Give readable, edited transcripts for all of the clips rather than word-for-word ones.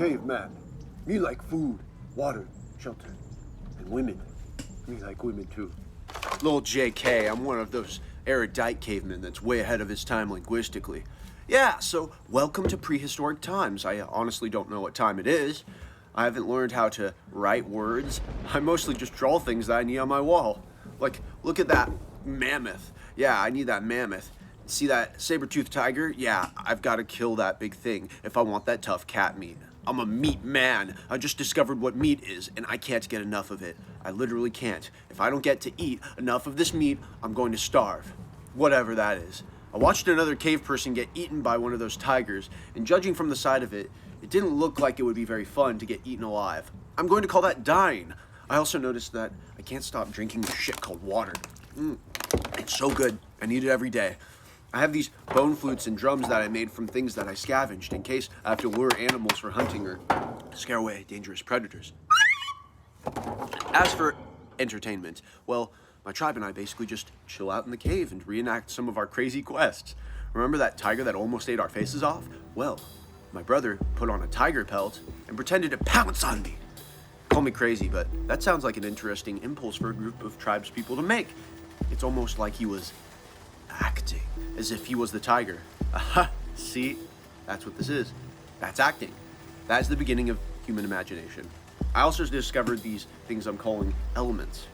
caveman. Me like food, water, shelter, and women. Me like women too. Little JK, I'm one of those erudite cavemen that's way ahead of his time linguistically. Yeah, so welcome to prehistoric times. I honestly don't know what time it is. I haven't learned how to write words. I mostly just draw things that I need on my wall. Like, look at that mammoth. Yeah, I need that mammoth. See that saber-toothed tiger? Yeah, I've got to kill that big thing if I want that tough cat meat. I'm a meat man. I just discovered what meat is, and I can't get enough of it. I literally can't. If I don't get to eat enough of this meat, I'm going to starve. Whatever that is. I watched another cave person get eaten by one of those tigers, and judging from the side of it, it didn't look like it would be very fun to get eaten alive. I'm going to call that dying. I also noticed that I can't stop drinking this shit called water. It's so good. I need it every day. I have these bone flutes and drums that I made from things that I scavenged in case I have to lure animals for hunting or scare away dangerous predators. As for entertainment, well, my tribe and I basically just chill out in the cave and reenact some of our crazy quests. Remember that tiger that almost ate our faces off? Well, my brother put on a tiger pelt and pretended to pounce on me. Call me crazy, but that sounds like an interesting impulse for a group of tribespeople to make. It's almost like he was acting, as if he was the tiger. Aha, see? That's what this is. That's acting. That's the beginning of human imagination. I also discovered these things I'm calling elements.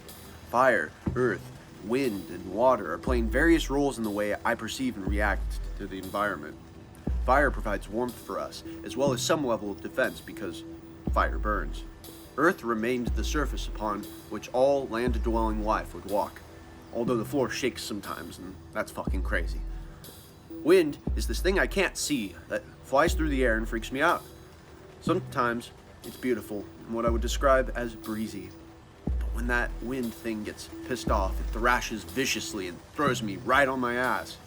Fire, earth, wind, and water are playing various roles in the way I perceive and react to the environment. Fire provides warmth for us, as well as some level of defense because fire burns. Earth remained the surface upon which all land-dwelling life would walk, although the floor shakes sometimes, and that's fucking crazy. Wind is this thing I can't see that flies through the air and freaks me out. Sometimes it's beautiful and what I would describe as breezy. But when that wind thing gets pissed off, it thrashes viciously and throws me right on my ass.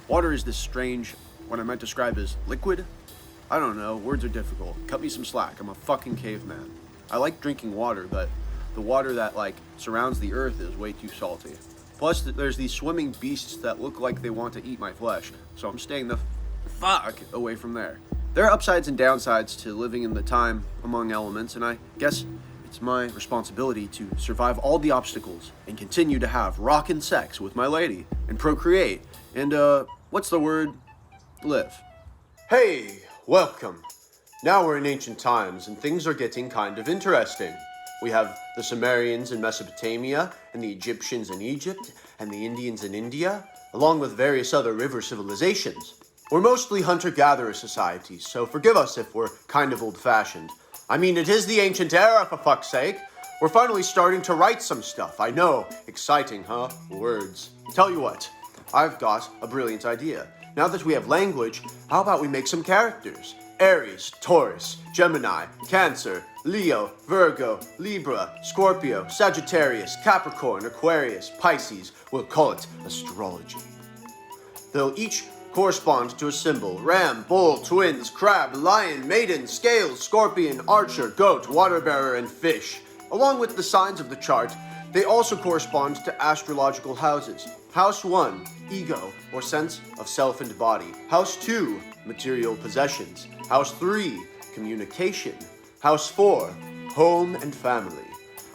Water is this strange, what I might describe as liquid? I don't know, words are difficult. Cut me some slack, I'm a fucking caveman. I like drinking water, but the water that, surrounds the earth is way too salty. Plus, there's these swimming beasts that look like they want to eat my flesh, so I'm staying the fuck away from there. There are upsides and downsides to living in the time among elements, and I guess it's my responsibility to survive all the obstacles and continue to have rockin' sex with my lady and procreate and, what's the word? Live. Hey, welcome. Now we're in ancient times, and things are getting kind of interesting. We have the Sumerians in Mesopotamia, and the Egyptians in Egypt, and the Indians in India, along with various other river civilizations. We're mostly hunter-gatherer societies, so forgive us if we're kind of old-fashioned. I mean, it is the ancient era, for fuck's sake. We're finally starting to write some stuff. I know. Exciting, huh? Words. Tell you what, I've got a brilliant idea. Now that we have language, how about we make some characters? Aries, Taurus, Gemini, Cancer, Leo, Virgo, Libra, Scorpio, Sagittarius, Capricorn, Aquarius, Pisces. We'll call it astrology. They'll each correspond to a symbol: ram, bull, twins, crab, lion, maiden, scales, scorpion, archer, goat, water bearer, and fish. Along with the signs of the chart, they also correspond to astrological houses. House 1, ego, or sense of self and body. House 2, material possessions. House 3, communication. House 4, home and family.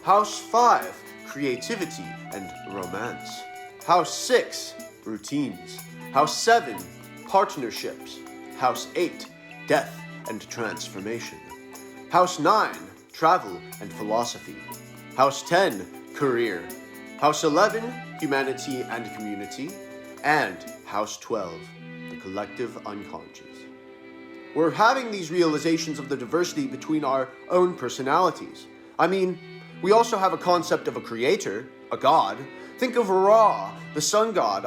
House 5, creativity and romance. House 6, routines. House 7, partnerships. House 8, death and transformation. House 9, travel and philosophy. House 10, career. House 11, humanity and community. And House 12, the collective unconscious. We're having these realizations of the diversity between our own personalities. I mean, we also have a concept of a creator, a god. Think of Ra, the sun god.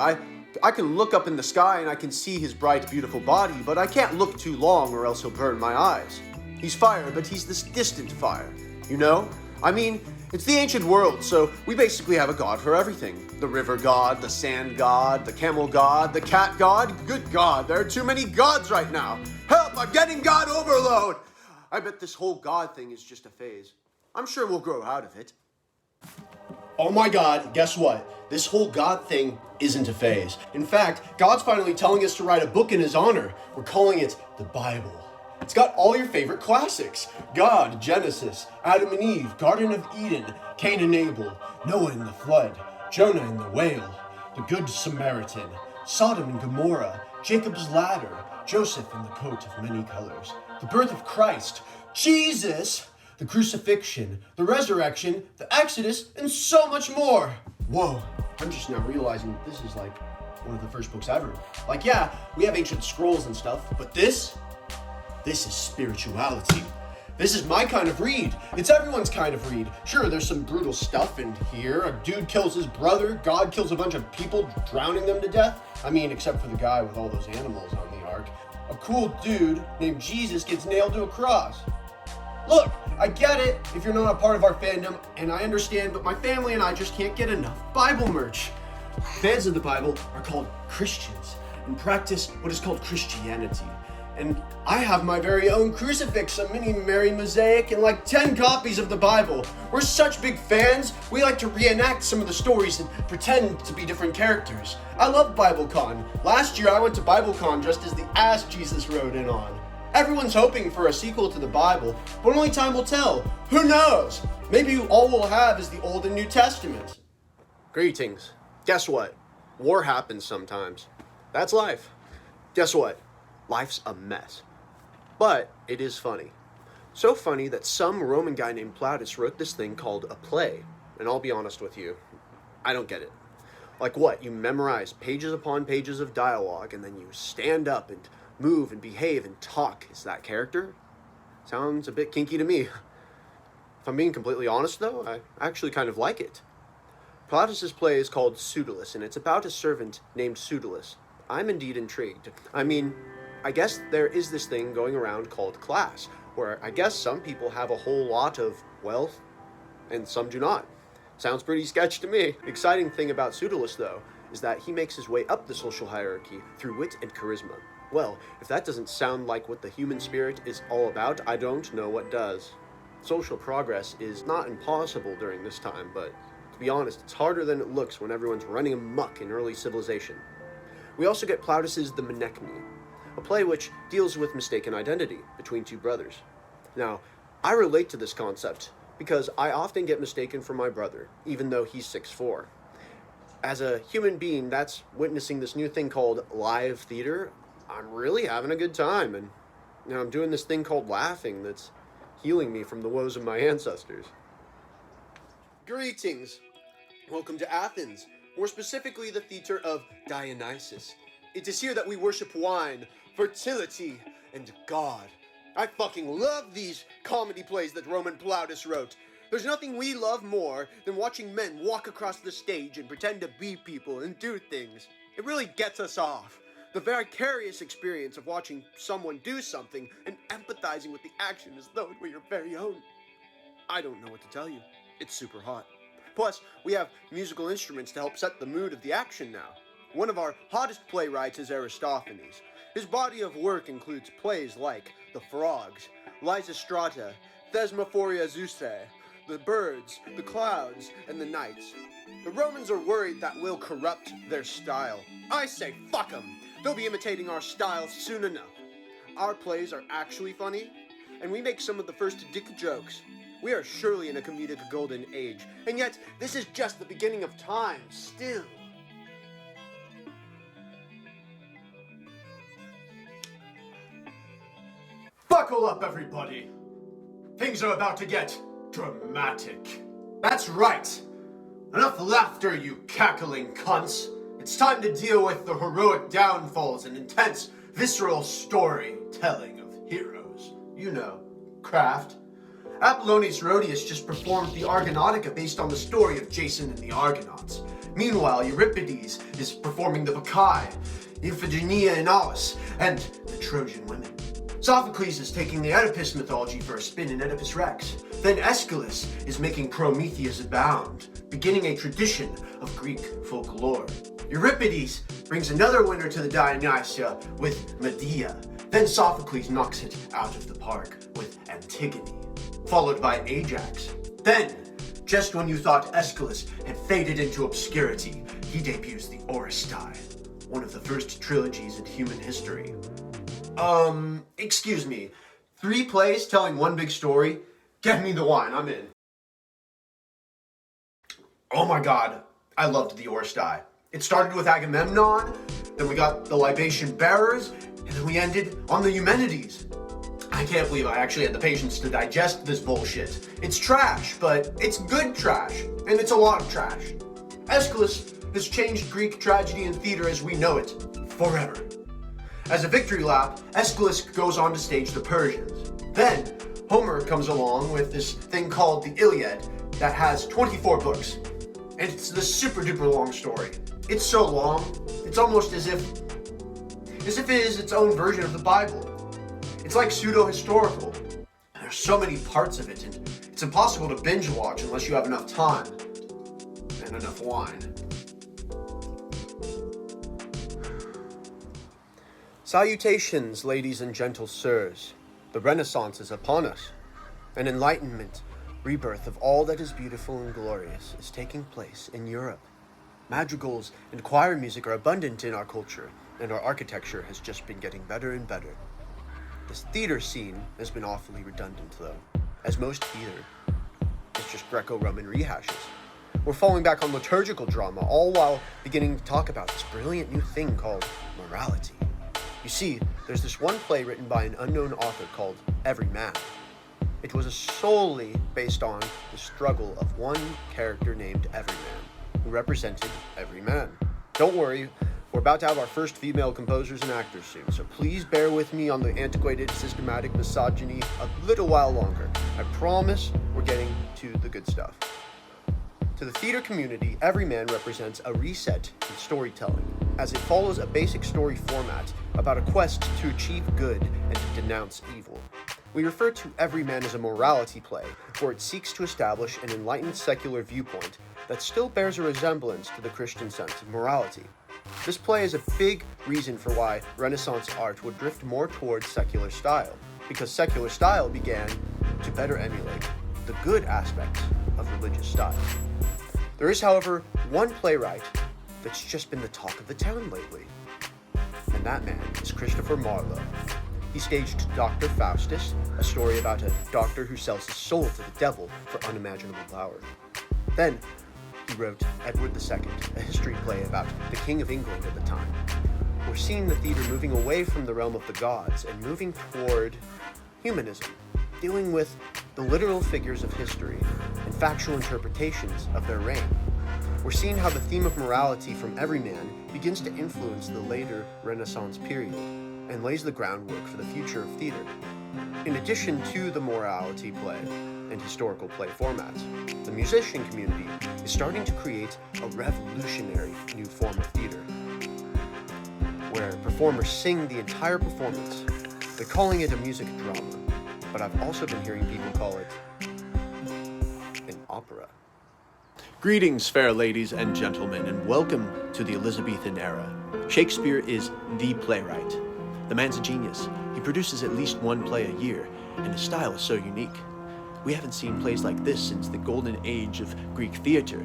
I can look up in the sky and I can see his bright, beautiful body, but I can't look too long or else he'll burn my eyes. He's fire, but he's this distant fire, you know? I mean, it's the ancient world, so we basically have a god for everything. The river god, the sand god, the camel god, the cat god. Good God, there are too many gods right now. Help, I'm getting god overload. I bet this whole god thing is just a phase. I'm sure we'll grow out of it. Oh my God, guess what? This whole God thing isn't a phase. In fact, God's finally telling us to write a book in his honor. We're calling it the Bible. It's got all your favorite classics. God, Genesis, Adam and Eve, Garden of Eden, Cain and Abel, Noah and the flood, Jonah and the whale, the Good Samaritan, Sodom and Gomorrah, Jacob's ladder, Joseph and the coat of many colors, the birth of Christ, Jesus, the crucifixion, the resurrection, the Exodus, and so much more. Whoa, I'm just now realizing this is like one of the first books ever. Like, yeah, we have ancient scrolls and stuff, but this is spirituality. This is my kind of read. It's everyone's kind of read. Sure, there's some brutal stuff in here. A dude kills his brother. God kills a bunch of people, drowning them to death. I mean, except for the guy with all those animals on the ark. A cool dude named Jesus gets nailed to a cross. Look, I get it if you're not a part of our fandom, and I understand, but my family and I just can't get enough Bible merch. Fans of the Bible are called Christians and practice what is called Christianity. And I have my very own crucifix, a mini Mary mosaic, and like 10 copies of the Bible. We're such big fans, we like to reenact some of the stories and pretend to be different characters. I love BibleCon. Last year I went to BibleCon dressed as the ass Jesus rode in on. Everyone's hoping for a sequel to the Bible, but only time will tell. Who knows? Maybe all we'll have is the Old and New Testaments. Greetings. Guess what? War happens sometimes. That's life. Guess what? Life's a mess. But it is funny. So funny that some Roman guy named Plautus wrote this thing called a play. And I'll be honest with you, I don't get it. Like what? You memorize pages upon pages of dialogue and then you stand up and move and behave and talk. Is that character? Sounds a bit kinky to me. If I'm being completely honest though, I actually kind of like it. Plautus's play is called Pseudolus, and it's about a servant named Pseudolus. I'm indeed intrigued. I mean, I guess there is this thing going around called class, where I guess some people have a whole lot of wealth, and some do not. Sounds pretty sketch to me. The exciting thing about Pseudolus, though, is that he makes his way up the social hierarchy through wit and charisma. Well, if that doesn't sound like what the human spirit is all about, I don't know what does. Social progress is not impossible during this time, but to be honest, it's harder than it looks when everyone's running amok in early civilization. We also get Plautus's The Menechmi, a play which deals with mistaken identity between two brothers. Now, I relate to this concept because I often get mistaken for my brother, even though he's 6'4". As a human being that's witnessing this new thing called live theater, I'm really having a good time, and I'm doing this thing called laughing that's healing me from the woes of my ancestors. Greetings! Welcome to Athens, more specifically the theater of Dionysus. It is here that we worship wine, fertility, and God. I fucking love these comedy plays that Roman Plautus wrote. There's nothing we love more than watching men walk across the stage and pretend to be people and do things. It really gets us off. The vicarious experience of watching someone do something and empathizing with the action as though it were your very own. I don't know what to tell you. It's super hot. Plus, we have musical instruments to help set the mood of the action now. One of our hottest playwrights is Aristophanes. His body of work includes plays like The Frogs, Lysistrata, Thesmophoria Zeussae, The Birds, The Clouds, and The Nights. The Romans are worried that we'll corrupt their style. I say fuck them. They'll be imitating our style soon enough. Our plays are actually funny, and we make some of the first dick jokes. We are surely in a comedic golden age, and yet this is just the beginning of time, still. Buckle up, everybody. Things are about to get dramatic. That's right. Enough laughter, you cackling cunts. It's time to deal with the heroic downfalls and intense, visceral storytelling of heroes. You know, craft. Apollonius Rhodius just performed the Argonautica based on the story of Jason and the Argonauts. Meanwhile, Euripides is performing the Bacchae, Iphigenia in Aulis, and the Trojan women. Sophocles is taking the Oedipus mythology for a spin in Oedipus Rex. Then Aeschylus is making Prometheus abound, beginning a tradition of Greek folklore. Euripides brings another winner to the Dionysia with Medea. Then Sophocles knocks it out of the park with Antigone, followed by Ajax. Then, just when you thought Aeschylus had faded into obscurity, he debuts the Oresteia, one of the first trilogies in human history. Excuse me, 3 plays telling one big story? Get me the wine, I'm in. Oh my god, I loved the Orsteie. It started with Agamemnon, then we got the libation bearers, and then we ended on the Eumenides. I can't believe I actually had the patience to digest this bullshit. It's trash, but it's good trash, and it's a lot of trash. Aeschylus has changed Greek tragedy and theater as we know it, forever. As a victory lap, Aeschylus goes on to stage the Persians. Then, Homer comes along with this thing called the Iliad that has 24 books. And it's this super duper long story. It's so long, it's almost as if it is its own version of the Bible. It's like pseudo-historical. There's so many parts of it, and it's impossible to binge watch unless you have enough time and enough wine. Salutations, ladies and gentle sirs. The Renaissance is upon us. An enlightenment, rebirth of all that is beautiful and glorious is taking place in Europe. Madrigals and choir music are abundant in our culture, and our architecture has just been getting better and better. This theater scene has been awfully redundant, though, as most theater is just Greco-Roman rehashes. We're falling back on liturgical drama, all while beginning to talk about this brilliant new thing called morality. You see, there's this one play written by an unknown author called Every Man. It was solely based on the struggle of one character named Everyman, who represented every man. Don't worry, we're about to have our first female composers and actors soon, so please bear with me on the antiquated, systematic misogyny a little while longer. I promise we're getting to the good stuff. To the theater community, Every Man represents a reset in storytelling, as it follows a basic story format about a quest to achieve good and to denounce evil. We refer to Every Man as a morality play, where it seeks to establish an enlightened secular viewpoint that still bears a resemblance to the Christian sense of morality. This play is a big reason for why Renaissance art would drift more towards secular style, because secular style began to better emulate the good aspects of religious style. There is, however, one playwright that's just been the talk of the town lately, and that man is Christopher Marlowe. He staged Dr. Faustus, a story about a doctor who sells his soul to the devil for unimaginable power. Then, he wrote Edward II, a history play about the King of England at the time. We're seeing the theater moving away from the realm of the gods and moving toward humanism, dealing with the literal figures of history and factual interpretations of their reign. We're seeing how the theme of morality from Every Man begins to influence the later Renaissance period and lays the groundwork for the future of theater. In addition to the morality play and historical play formats, the musician community is starting to create a revolutionary new form of theater, where performers sing the entire performance. They're calling it a music drama, but I've also been hearing people call it an opera. Greetings, fair ladies and gentlemen, and welcome to the Elizabethan era. Shakespeare is the playwright. The man's a genius. He produces at least one play a year, and his style is so unique. We haven't seen plays like this since the golden age of Greek theater.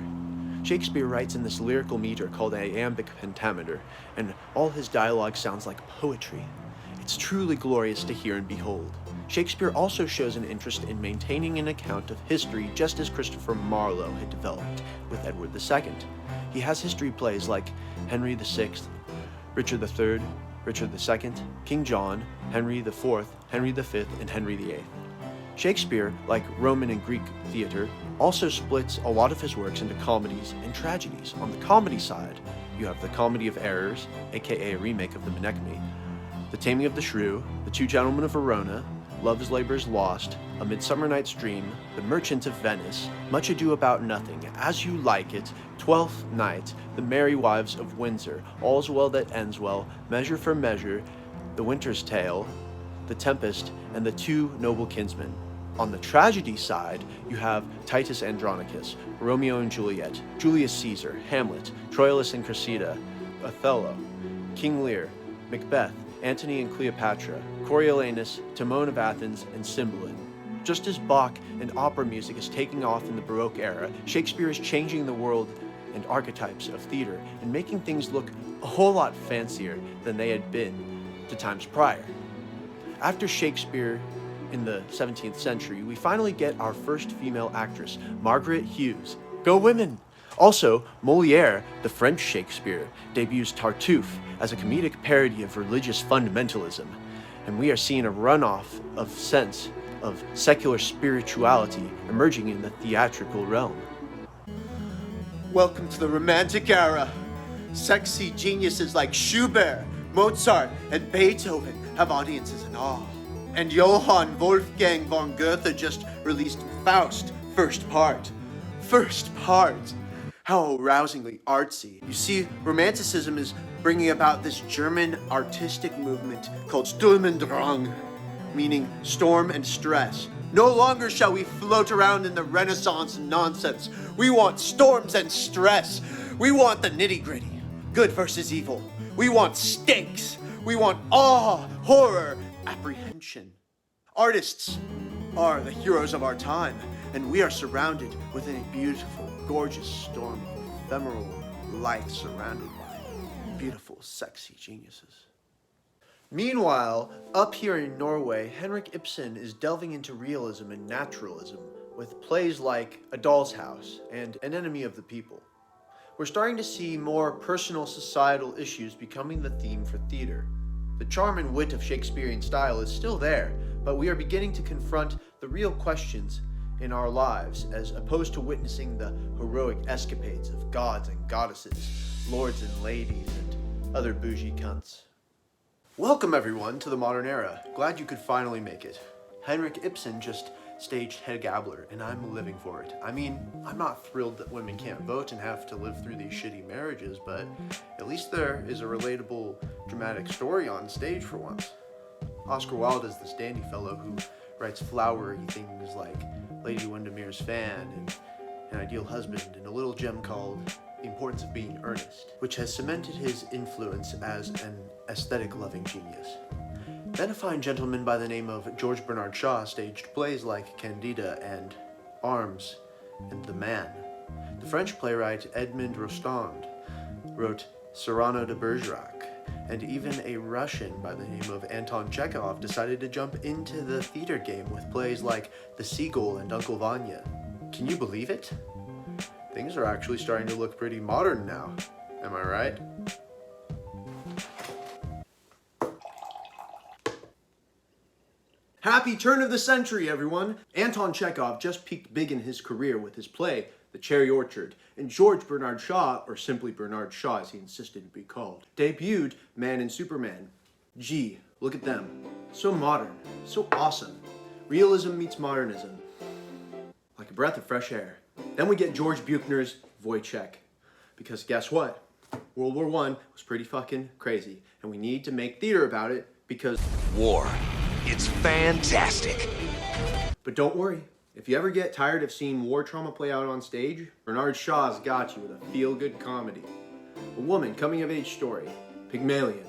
Shakespeare writes in this lyrical meter called iambic pentameter, and all his dialogue sounds like poetry. It's truly glorious to hear and behold. Shakespeare also shows an interest in maintaining an account of history just as Christopher Marlowe had developed with Edward II. He has history plays like Henry VI, Richard III, Richard II, King John, Henry IV, Henry V, and Henry VIII. Shakespeare, like Roman and Greek theater, also splits a lot of his works into comedies and tragedies. On the comedy side, you have the Comedy of Errors, aka a remake of the Menaechmi, The Taming of the Shrew, The Two Gentlemen of Verona, Love's Labour's Lost, A Midsummer Night's Dream, The Merchant of Venice, Much Ado About Nothing, As You Like It, Twelfth Night, The Merry Wives of Windsor, All's Well That Ends Well, Measure for Measure, The Winter's Tale, The Tempest, and The Two Noble Kinsmen. On the tragedy side, you have Titus Andronicus, Romeo and Juliet, Julius Caesar, Hamlet, Troilus and Cressida, Othello, King Lear, Macbeth, Antony and Cleopatra, Coriolanus, Timon of Athens, and Cymbeline. Just as Bach and opera music is taking off in the Baroque era, Shakespeare is changing the world and archetypes of theater and making things look a whole lot fancier than they had been to times prior. After Shakespeare in the 17th century, we finally get our first female actress, Margaret Hughes. Go women! Also, Molière, the French Shakespeare, debuts Tartuffe as a comedic parody of religious fundamentalism, and we are seeing a runoff of sense of secular spirituality emerging in the theatrical realm. Welcome to the Romantic era. Sexy geniuses like Schubert, Mozart, and Beethoven have audiences in awe. And Johann Wolfgang von Goethe just released Faust, first part. First part. How arousingly artsy. You see, Romanticism is bringing about this German artistic movement called Sturm und Drang, meaning storm and stress. No longer shall we float around in the Renaissance nonsense. We want storms and stress. We want the nitty-gritty. Good versus evil. We want stakes. We want awe, horror, apprehension. Artists are the heroes of our time, and we are surrounded within a beautiful, gorgeous storm of ephemeral life surrounded by beautiful, sexy geniuses. Meanwhile, up here in Norway, Henrik Ibsen is delving into realism and naturalism with plays like A Doll's House and An Enemy of the People. We're starting to see more personal societal issues becoming the theme for theater. The charm and wit of Shakespearean style is still there, but we are beginning to confront the real questions in our lives as opposed to witnessing the heroic escapades of gods and goddesses, lords and ladies, and other bougie cunts. Welcome everyone to the modern era. Glad you could finally make it. Henrik Ibsen just staged Hedda Gabler, and I'm living for it. I mean, I'm not thrilled that women can't vote and have to live through these shitty marriages, but at least there is a relatable, dramatic story on stage for once. Oscar Wilde is this dandy fellow who writes flowery things like Lady Windermere's Fan and An Ideal Husband and a little gem called The Importance of Being Earnest, which has cemented his influence as an aesthetic-loving genius. Then a fine gentleman by the name of George Bernard Shaw staged plays like Candida and Arms and The Man. The French playwright Edmond Rostand wrote Cyrano de Bergerac, and even a Russian by the name of Anton Chekhov decided to jump into the theater game with plays like The Seagull and Uncle Vanya. Can you believe it? Things are actually starting to look pretty modern now. Am I right? Happy turn of the century, everyone! Anton Chekhov just peaked big in his career with his play, The Cherry Orchard, and George Bernard Shaw, or simply Bernard Shaw as he insisted to be called, debuted Man and Superman. Gee, look at them. So modern, so awesome. Realism meets modernism. Like a breath of fresh air. Then we get George Buchner's Wojciech. Because guess what? World War I was pretty fucking crazy, and we need to make theater about it because War. It's fantastic. But don't worry, if you ever get tired of seeing war trauma play out on stage, Bernard Shaw's got you with a feel-good comedy. A woman coming-of-age story, Pygmalion.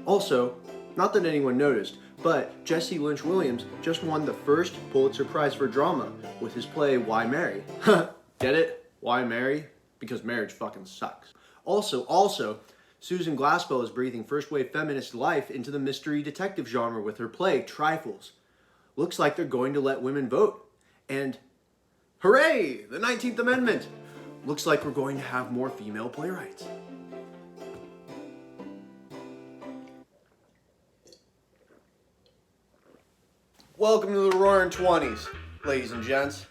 Also, not that anyone noticed, but Jesse Lynch Williams just won the first Pulitzer Prize for drama with his play Why Marry? Get it? Why marry? Because marriage fucking sucks. Also, Susan Glaspell is breathing first-wave feminist life into the mystery detective genre with her play, Trifles. Looks like they're going to let women vote. And hooray, the 19th Amendment! Looks like we're going to have more female playwrights. Welcome to the Roaring 20s, ladies and gents.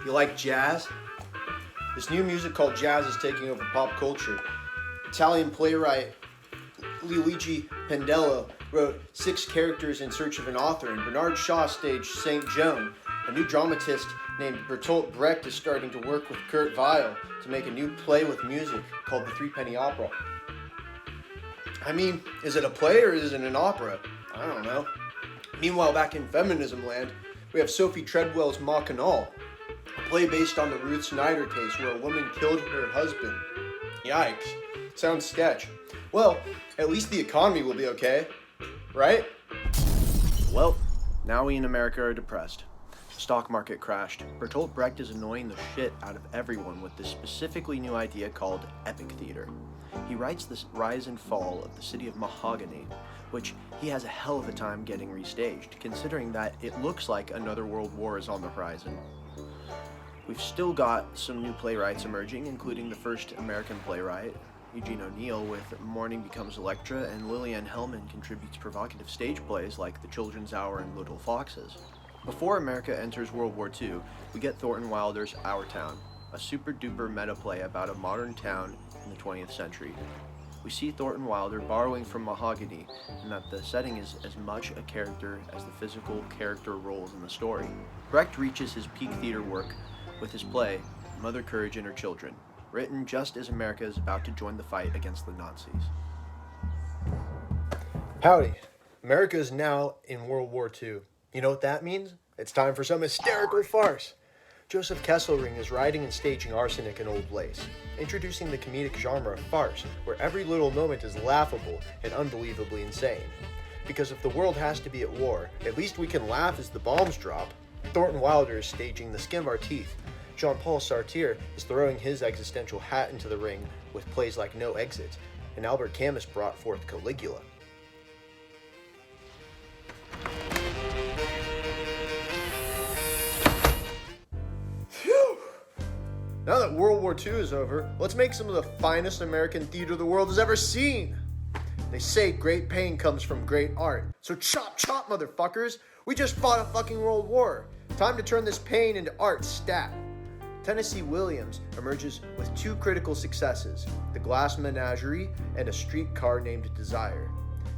You like jazz? This new music called jazz is taking over pop culture. Italian playwright Luigi Pendello wrote 6 characters in search of an author, and Bernard Shaw staged St. Joan. A new dramatist named Bertolt Brecht is starting to work with Kurt Weill to make a new play with music called The Threepenny Opera. I mean, is it a play or is it an opera? I don't know. Meanwhile, back in feminism land, we have Sophie Treadwell's Mackinac, a play based on the Ruth Snyder case where a woman killed her husband. Yikes. Sounds sketch. Well, at least the economy will be okay, right? Well, now we in America are depressed. The stock market crashed. Bertolt Brecht is annoying the shit out of everyone with this specifically new idea called epic theater. He writes this rise and fall of the city of Mahogany, which he has a hell of a time getting restaged, considering that it looks like another world war is on the horizon. We've still got some new playwrights emerging, including the first American playwright, Eugene O'Neill, with Morning Becomes Electra, and Lillian Hellman contributes provocative stage plays like The Children's Hour and Little Foxes. Before America enters World War II, we get Thornton Wilder's Our Town, a super-duper meta play about a modern town in the 20th century. We see Thornton Wilder borrowing from Mahogany, and that the setting is as much a character as the physical character roles in the story. Brecht reaches his peak theater work with his play, Mother Courage and Her Children, written just as America is about to join the fight against the Nazis. Howdy. America is now in World War II. You know what that means? It's time for some hysterical farce. Joseph Kesselring is writing and staging Arsenic and Old Lace, introducing the comedic genre of farce, where every little moment is laughable and unbelievably insane. Because if the world has to be at war, at least we can laugh as the bombs drop. Thornton Wilder is staging The Skin of Our Teeth. Jean-Paul Sartre is throwing his existential hat into the ring with plays like No Exit, and Albert Camus brought forth Caligula. Now that World War II is over, let's make some of the finest American theater the world has ever seen. They say great pain comes from great art. So chop chop, motherfuckers. We just fought a fucking world war. Time to turn this pain into art stat. Tennessee Williams emerges with two critical successes, The Glass Menagerie and A Streetcar Named Desire.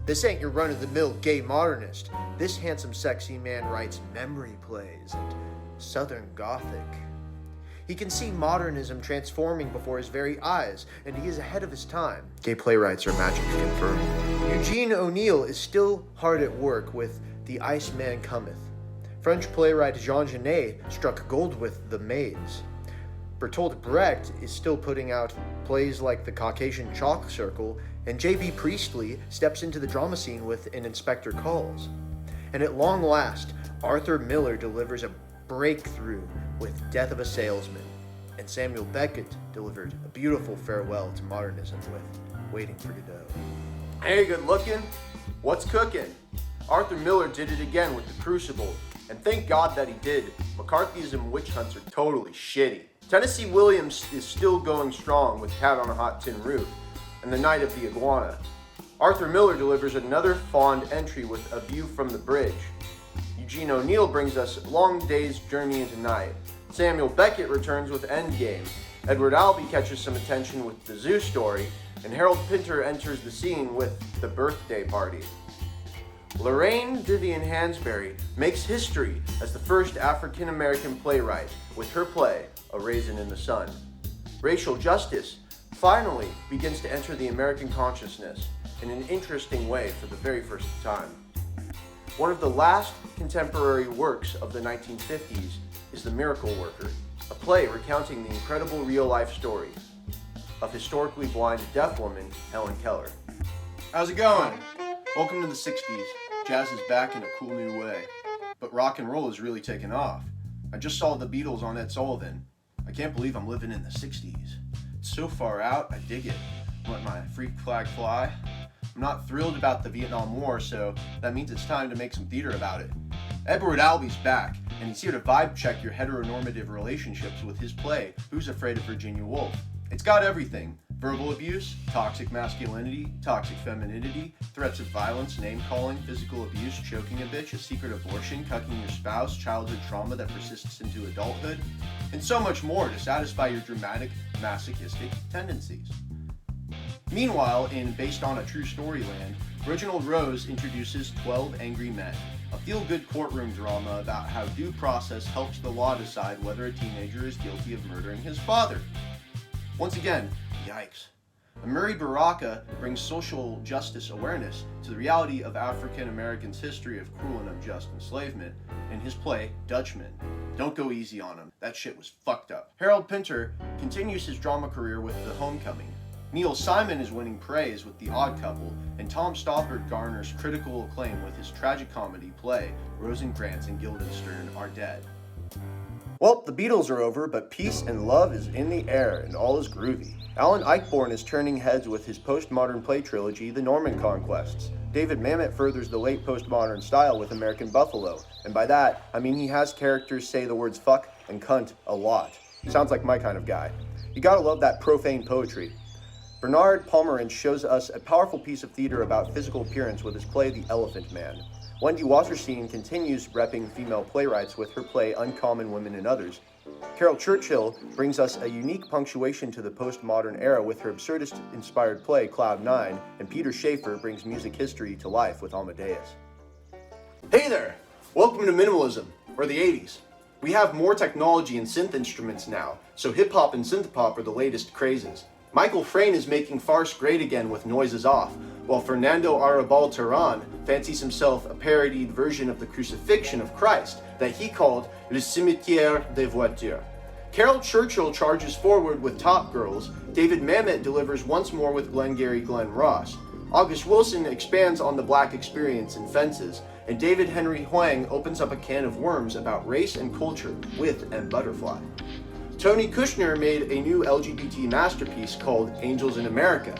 This ain't your run-of-the-mill gay modernist. This handsome sexy man writes memory plays and Southern Gothic. He can see modernism transforming before his very eyes, and he is ahead of his time. Gay playwrights are magic to confirm. Eugene O'Neill is still hard at work with The Iceman Cometh. French playwright Jean Genet struck gold with The Maze. Bertolt Brecht is still putting out plays like The Caucasian Chalk Circle, and J.B. Priestley steps into the drama scene with An Inspector Calls. And at long last, Arthur Miller delivers a breakthrough with Death of a Salesman, and Samuel Beckett delivered a beautiful farewell to modernism with Waiting for Godot. Hey, good looking. What's cooking? Arthur Miller did it again with The Crucible, and thank God that he did. McCarthyism witch hunts are totally shitty. Tennessee Williams is still going strong with Cat on a Hot Tin Roof and The Night of the Iguana. Arthur Miller delivers another fond entry with A View from the Bridge. Eugene O'Neill brings us Long Day's Journey into Night. Samuel Beckett returns with Endgame. Edward Albee catches some attention with The Zoo Story, and Harold Pinter enters the scene with The Birthday Party. Lorraine Vivian Hansberry makes history as the first African-American playwright with her play, A Raisin in the Sun. Racial justice finally begins to enter the American consciousness in an interesting way for the very first time. One of the last contemporary works of the 1950s is The Miracle Worker, a play recounting the incredible real-life story of historically blind deaf woman Helen Keller. How's it going? Welcome to the 60s. Jazz is back in a cool new way. But rock and roll is really taking off. I just saw the Beatles on Ed Sullivan. I can't believe I'm living in the 60s. It's so far out, I dig it. Let my freak flag fly. I'm not thrilled about the Vietnam War, so that means it's time to make some theater about it. Edward Albee's back, and he's here to vibe check your heteronormative relationships with his play, Who's Afraid of Virginia Woolf? It's got everything. Verbal abuse, toxic masculinity, toxic femininity, threats of violence, name-calling, physical abuse, choking a bitch, a secret abortion, cucking your spouse, childhood trauma that persists into adulthood, and so much more to satisfy your dramatic, masochistic tendencies. Meanwhile, in Based on a True Story land, Reginald Rose introduces 12 Angry Men, a feel-good courtroom drama about how due process helps the law decide whether a teenager is guilty of murdering his father. Once again, yikes. Murray Baraka brings social justice awareness to the reality of African Americans' history of cruel and unjust enslavement in his play, Dutchman. Don't go easy on him. That shit was fucked up. Harold Pinter continues his drama career with The Homecoming. Neil Simon is winning praise with The Odd Couple, and Tom Stoppard garners critical acclaim with his tragic comedy play, Rosencrantz and Guildenstern Are Dead. Well, the Beatles are over, but peace and love is in the air, and all is groovy. Alan Ayckbourn is turning heads with his postmodern play trilogy, The Norman Conquests. David Mamet furthers the late postmodern style with American Buffalo, and by that, I mean he has characters say the words fuck and cunt a lot. Sounds like my kind of guy. You gotta love that profane poetry. Bernard Pomerantz shows us a powerful piece of theater about physical appearance with his play The Elephant Man. Wendy Wasserstein continues repping female playwrights with her play Uncommon Women and Others. Carol Churchill brings us a unique punctuation to the postmodern era with her absurdist-inspired play Cloud 9, and Peter Schaefer brings music history to life with Amadeus. Hey there! Welcome to minimalism, or the 80s. We have more technology and synth instruments now, so hip-hop and synth-pop are the latest crazes. Michael Frayn is making farce great again with noises off, while Fernando Arrabal Terán fancies himself a parodied version of the crucifixion of Christ that he called Le Cimetière des Voitures. Carol Churchill charges forward with Top Girls, David Mamet delivers once more with Glengarry Glen Ross, August Wilson expands on the black experience in Fences, and David Henry Hwang opens up a can of worms about race and culture with M. Butterfly. Tony Kushner made a new LGBT masterpiece called Angels in America.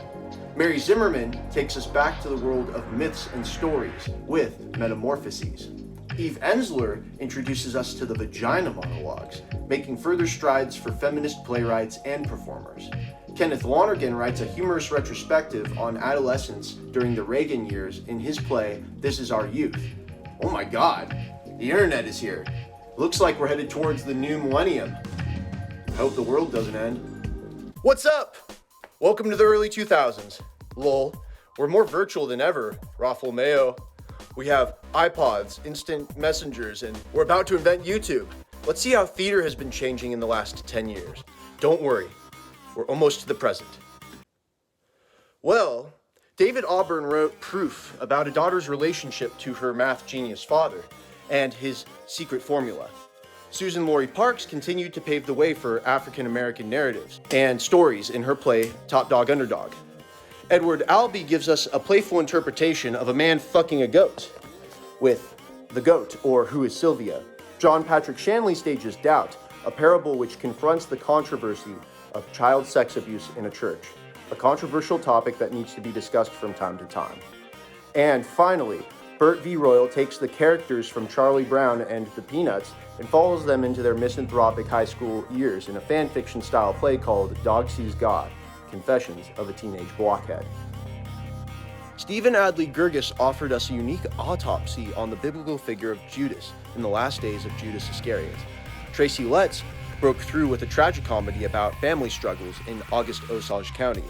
Mary Zimmerman takes us back to the world of myths and stories with Metamorphoses. Eve Ensler introduces us to the vagina monologues, making further strides for feminist playwrights and performers. Kenneth Lonergan writes a humorous retrospective on adolescence during the Reagan years in his play This Is Our Youth. Oh my god, the internet is here. Looks like we're headed towards the new millennium. I hope the world doesn't end. What's up? Welcome to the early 2000s. Lol. We're more virtual than ever, Raffle Mayo. We have iPods, instant messengers, and we're about to invent YouTube. Let's see how theater has been changing in the last 10 years. Don't worry, we're almost to the present. Well, David Auburn wrote Proof about a daughter's relationship to her math genius father and his secret formula. Susan Laurie Parks continued to pave the way for African-American narratives and stories in her play Top Dog Underdog. Edward Albee gives us a playful interpretation of a man fucking a goat with The Goat, or Who is Sylvia? John Patrick Shanley stages Doubt, a parable which confronts the controversy of child sex abuse in a church, a controversial topic that needs to be discussed from time to time. And finally, Bert V. Royal takes the characters from Charlie Brown and the Peanuts and follows them into their misanthropic high school years in a fan fiction style play called Dog Sees God, Confessions of a Teenage Blockhead. Stephen Adly Gurgis offered us a unique autopsy on the biblical figure of Judas in the last days of Judas Iscariot. Tracy Letts broke through with a tragicomedy about family struggles in August Osage County.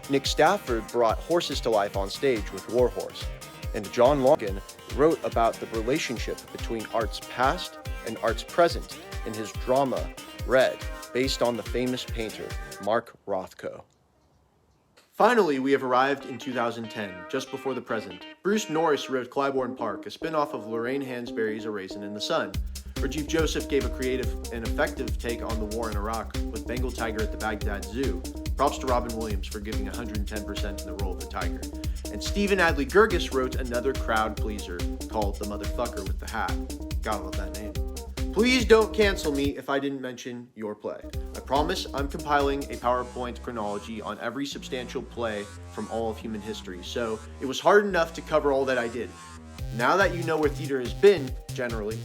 Nick Stafford brought horses to life on stage with Warhorse. And John Logan wrote about the relationship between art's past and art's present in his drama, Red, based on the famous painter Mark Rothko. Finally, we have arrived in 2010, just before the present. Bruce Norris wrote Clybourne Park, a spin-off of Lorraine Hansberry's A Raisin in the Sun. Rajiv Joseph gave a creative and effective take on the war in Iraq with Bengal Tiger at the Baghdad Zoo. Props to Robin Williams for giving 110% in the role of the tiger. And Stephen Adly Gurgis wrote another crowd pleaser called The Motherfucker with the Hat. Gotta love that name. Please don't cancel me if I didn't mention your play. I promise I'm compiling a PowerPoint chronology on every substantial play from all of human history, so it was hard enough to cover all that I did. Now that you know where theater has been, generally,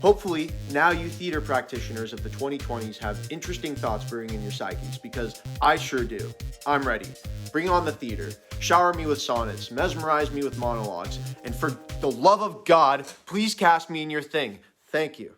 hopefully now you theater practitioners of the 2020s have interesting thoughts brewing in your psyches, because I sure do. I'm ready. Bring on the theater. Shower me with sonnets, mesmerize me with monologues, and for the love of God, please cast me in your thing. Thank you.